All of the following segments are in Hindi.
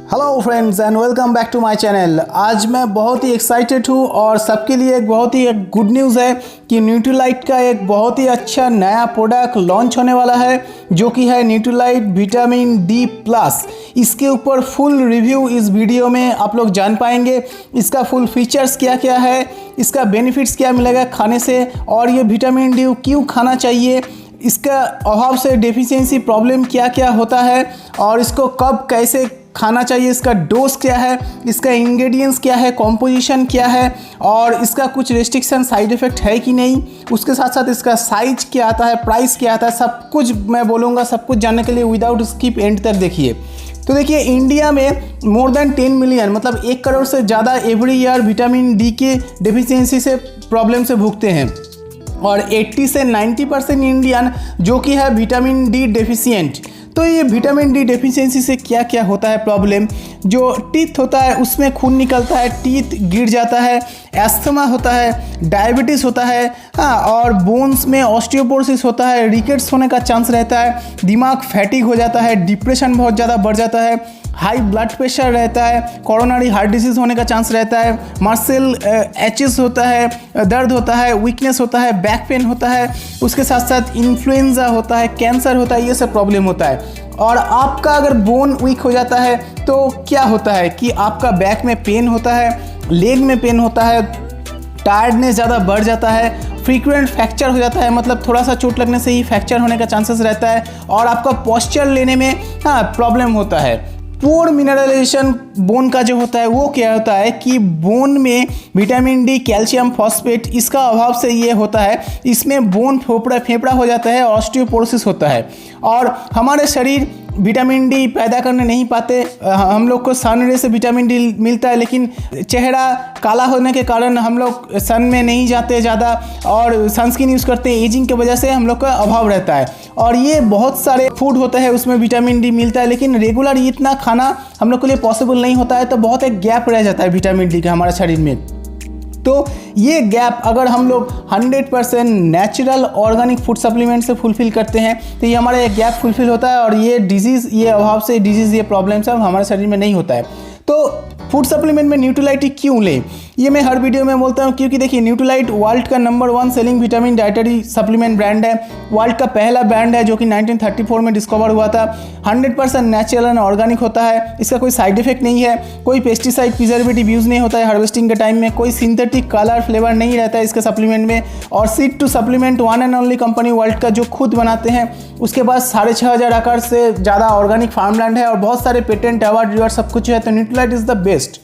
Hello friends and welcome back to my channel. आज मैं बहुत ही एक्साइटेड हूँ और सबके लिए एक बहुत ही गुड न्यूज़ है कि न्यूट्रीलाइट का एक बहुत ही अच्छा नया प्रोडक्ट लॉन्च होने वाला है जो कि है न्यूट्रीलाइट विटामिन डी प्लस। इसके ऊपर फुल रिव्यू इस वीडियो में आप लोग जान पाएंगे। इसका फुल फीचर्स क्या क्या है, इसका बेनिफिट्स क्या मिलेगा खाने से, और ये विटामिन डी क्यों खाना चाहिए, इसका अभाव से डेफिशिएंसी प्रॉब्लम क्या क्या होता है और इसको कब कैसे खाना चाहिए, इसका डोज क्या है, इसका इंग्रेडिएंट्स क्या है, कॉम्पोजिशन क्या है और इसका कुछ रेस्ट्रिक्शन साइड इफ़ेक्ट है कि नहीं, उसके साथ साथ इसका साइज क्या आता है, प्राइस क्या आता है, सब कुछ मैं बोलूँगा। सब कुछ जानने के लिए विदाउट स्किप एंड तक देखिए। तो देखिए, इंडिया में मोर देन 10 मिलियन मतलब 1 करोड़ से ज़्यादा एवरी ईयर विटामिन डी के डेफिशिएंसी से प्रॉब्लम से भुगते हैं और 80 से 90% इंडियन जो कि है विटामिन डी डेफिशिएंट। तो ये विटामिन डी डेफिशिएंसी से क्या क्या होता है प्रॉब्लम, जो टीथ होता है उसमें खून निकलता है, टीथ गिर जाता है, एस्थमा होता है, डायबिटीज़ होता है, हाँ, और बोन्स में ऑस्टियोपोरोसिस होता है, रिकेट्स होने का चांस रहता है, दिमाग फैटिग हो जाता है, डिप्रेशन बहुत ज़्यादा बढ़ जाता है, हाई ब्लड प्रेशर रहता है, कोरोनरी हार्ट डिजीज़ होने का चांस रहता है, मसल एचेस होता है, दर्द होता है, वीकनेस होता है, बैक पेन होता है, उसके साथ साथ इन्फ्लुएंजा होता है, कैंसर होता है, ये सब प्रॉब्लम होता है। और आपका अगर बोन वीक हो जाता है तो क्या होता है कि आपका बैक में पेन होता है, लेग में पेन होता है, टायर्डनेस ज़्यादा बढ़ जाता है, फ्रीक्वेंट फ्रैक्चर हो जाता है, मतलब थोड़ा सा चोट लगने से ही फ्रैक्चर होने का चांसेस रहता है और आपका पोस्चर लेने में प्रॉब्लम होता है। पुअर मिनरलाइजेशन बोन का जो होता है वो क्या होता है कि बोन में विटामिन डी, कैल्शियम, फॉस्फेट, इसका अभाव से ये होता है, इसमें बोन फेफड़ा हो जाता है, ऑस्टियोपोरोसिस होता है और हमारे शरीर विटामिन डी पैदा करने नहीं पाते। हम लोग को सन रे से विटामिन डी मिलता है लेकिन चेहरा काला होने के कारण हम लोग सन में नहीं जाते ज़्यादा और सनस्क्रीन यूज़ करते हैं। एजिंग की वजह से हम लोग का अभाव रहता है और ये बहुत सारे फूड होते हैं उसमें विटामिन डी मिलता है, लेकिन रेगुलर इतना खाना हम लोग के लिए पॉसिबल नहीं होता है, तो बहुत एक गैप रह जाता है विटामिन डी का हमारे शरीर में। तो ये गैप अगर हम लोग 100% नेचुरल ऑर्गेनिक फूड सप्लीमेंट से फुलफ़िल करते हैं तो ये हमारा एक गैप फुलफ़िल होता है और ये डिजीज़, ये अभाव से डिजीज़, ये प्रॉब्लम सब हमारे शरीर में नहीं होता है। तो फूड सप्लीमेंट में न्यूट्रीलाइट क्यों लें, ये मैं हर वीडियो में बोलता हूँ, क्योंकि देखिए न्यूट्रीलाइट वर्ल्ड का number 1 selling vitamin dietary supplement brand है, वर्ल्ड का पहला ब्रांड है जो कि 1934 में डिस्कवर हुआ था। 100% नेचुरल एंड ऑर्गेनिक होता है, इसका कोई साइड इफेक्ट नहीं है, कोई पेस्टिसाइड प्रिजर्वेटिव यूज़ नहीं होता है हार्वेस्टिंग के टाइम में, कोई सिंथेटिक कलर फ्लेवर नहीं रहता है इसके सप्लीमेंट में, और seed to supplement one and only company world का जो खुद बनाते हैं। उसके बाद 6500 एकड़ से ज़्यादा ऑर्गेनिक फार्मलैंड है और बहुत सारे पेटेंट, अवार्ड, रिवॉर्ड सब कुछ है। तो न्यूट्रीलाइट इज़ द बेस्ट।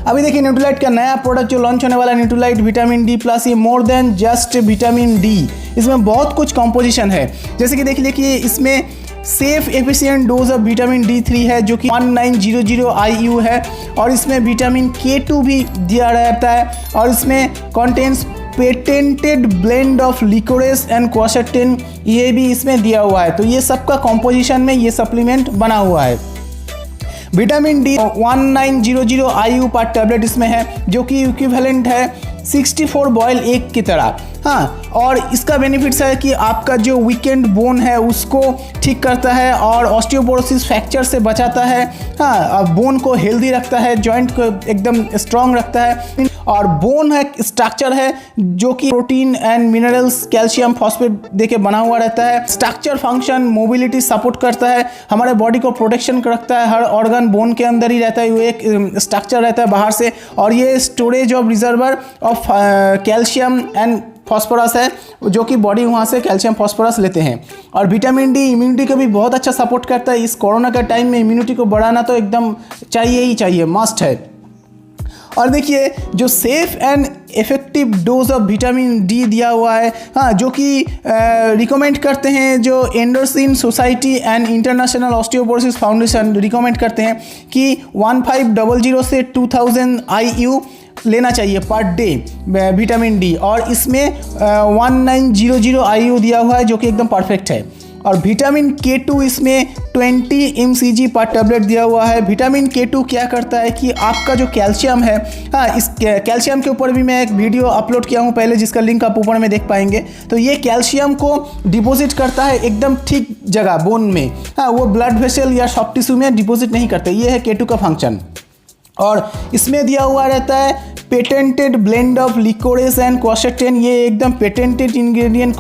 अभी देखिए, न्यूट्रीलाइट का नया प्रोडक्ट जो लॉन्च होने वाला है न्यूट्रीलाइट विटामिन डी प्लस, ये more than just vitamin D, इसमें बहुत कुछ कॉम्पोजिशन है। जैसे कि देखिए इसमें safe efficient dose of vitamin D3 है जो कि 1900 IU है और इसमें विटामिन K2 भी दिया रहता है और इसमें contains patented blend of liquorice and quercetin, ये भी इसमें दिया हुआ है। तो ये सबका कॉम्पोजिशन में ये सप्लीमेंट बना हुआ है। विटामिन डी 1900 IU पर टैबलेट इसमें है जो कि इक्विवेलेंट है 64 बॉयल एग की तरह। हाँ, और इसका बेनिफिट्स है कि आपका जो वीकेंड बोन है उसको ठीक करता है और ऑस्टियोपोरोसिस फ्रैक्चर से बचाता है। हाँ, बोन को हेल्दी रखता है, जॉइंट को एकदम स्ट्रॉन्ग रखता है और बोन है स्ट्रक्चर है जो कि protein and minerals, calcium, phosphate देके बना हुआ रहता है। स्ट्रक्चर, फंक्शन, मोबिलिटी सपोर्ट करता है, हमारे बॉडी को प्रोटेक्शन रखता है, हर ऑर्गन बोन के अंदर ही रहता है, वो एक स्ट्रक्चर रहता है बाहर से, और ये storage of reservoir of calcium and phosphorus है जो कि बॉडी वहाँ से कैल्शियम फॉस्फोरस लेते हैं। और विटामिन डी इम्यूनिटी को भी बहुत अच्छा सपोर्ट करता है। इस कोरोना के टाइम में इम्यूनिटी को बढ़ाना तो एकदम चाहिए ही चाहिए, मस्ट है। और देखिए, जो safe and effective dose of vitamin D दिया हुआ है, हाँ, जो कि रिकमेंड करते हैं जो endocrine society and international osteoporosis foundation recommend करते हैं कि 1500 से 2000 IU लेना चाहिए पर डे विटामिन डी, और इसमें 1900 IU दिया हुआ है जो कि एकदम परफेक्ट है। और विटामिन K2 इसमें 20 mcg पर टैबलेट दिया हुआ है। विटामिन K2 क्या करता है कि आपका जो कैल्शियम है, हाँ, इस कैल्शियम के ऊपर भी मैं एक वीडियो अपलोड किया हूँ पहले, जिसका लिंक आप ऊपर में देख पाएंगे। तो ये कैल्शियम को डिपॉजिट करता है एकदम ठीक जगह बोन में, हाँ, वो ब्लड वेसल या सॉफ्ट टिश्यू में डिपॉजिट नहीं करते। ये है K2 का फंक्शन। और इसमें दिया हुआ रहता है patented blend of liquorice and quercetin. ये एकदम पेटेंटेड इंग्रेडिएंट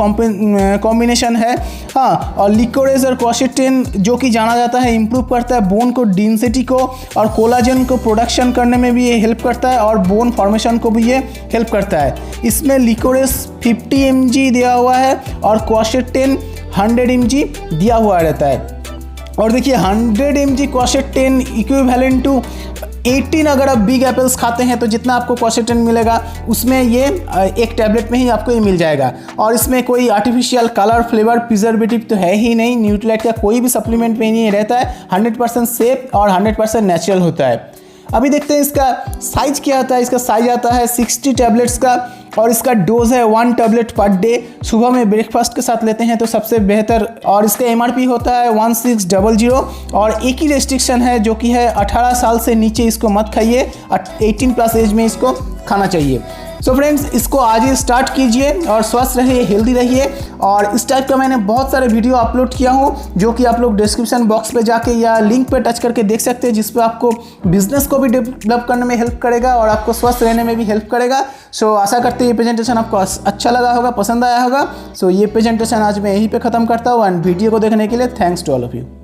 कॉम्बिनेशन है, हाँ। और लिकोरेस और क्वेरसेटिन जो कि जाना जाता है इम्प्रूव करता है बोन को डेंसिटी को और कोलाजन को प्रोडक्शन करने में भी ये हेल्प करता है और बोन फॉर्मेशन को भी ये हेल्प करता है। इसमें लिकोरेस 50 mg दिया हुआ है और क्वेरसेटिन 100 mg दिया हुआ रहता है। और देखिए 100 mg क्वेरसेटिन इक्विवेलेंट टू 18 अगर आप बिग एप्पल्स खाते हैं तो जितना आपको क्वेरसेटिन मिलेगा उसमें ये एक टैबलेट में ही आपको ये मिल जाएगा। और इसमें कोई आर्टिफिशियल कलर, फ्लेवर, प्रिजर्वेटिव तो है ही नहीं। न्यूट्रिलाइट का कोई भी सप्लीमेंट में नहीं रहता है, 100% सेफ और 100% नेचुरल होता है। अभी देखते हैं इसका साइज क्या आता है। इसका साइज आता है 60 टैबलेट्स का और इसका डोज है 1 टैबलेट पर डे। सुबह में ब्रेकफास्ट के साथ लेते हैं तो सबसे बेहतर। और इसका MRP होता है 1600 और एक ही रेस्ट्रिक्शन है जो कि है 18 साल से नीचे इसको मत खाइए, 18+ एज में इसको खाना चाहिए। सो फ्रेंड्स, इसको आज ही स्टार्ट कीजिए और स्वस्थ रहिए, हेल्दी रहिए। और इस टाइप का मैंने बहुत सारे वीडियो अपलोड किया हूँ जो कि आप लोग डिस्क्रिप्शन बॉक्स पे जाके या लिंक पे टच करके देख सकते हैं, जिस पे आपको बिजनेस को भी डेवलप करने में हेल्प करेगा और आपको स्वस्थ रहने में भी हेल्प करेगा। सो आशा करते हैं ये प्रेजेंटेशन आपको अच्छा लगा होगा, पसंद आया होगा। सो ये प्रेजेंटेशन आज मैं यहीं पे ख़त्म करता हूँ एंड वीडियो को देखने के लिए thanks to all of you.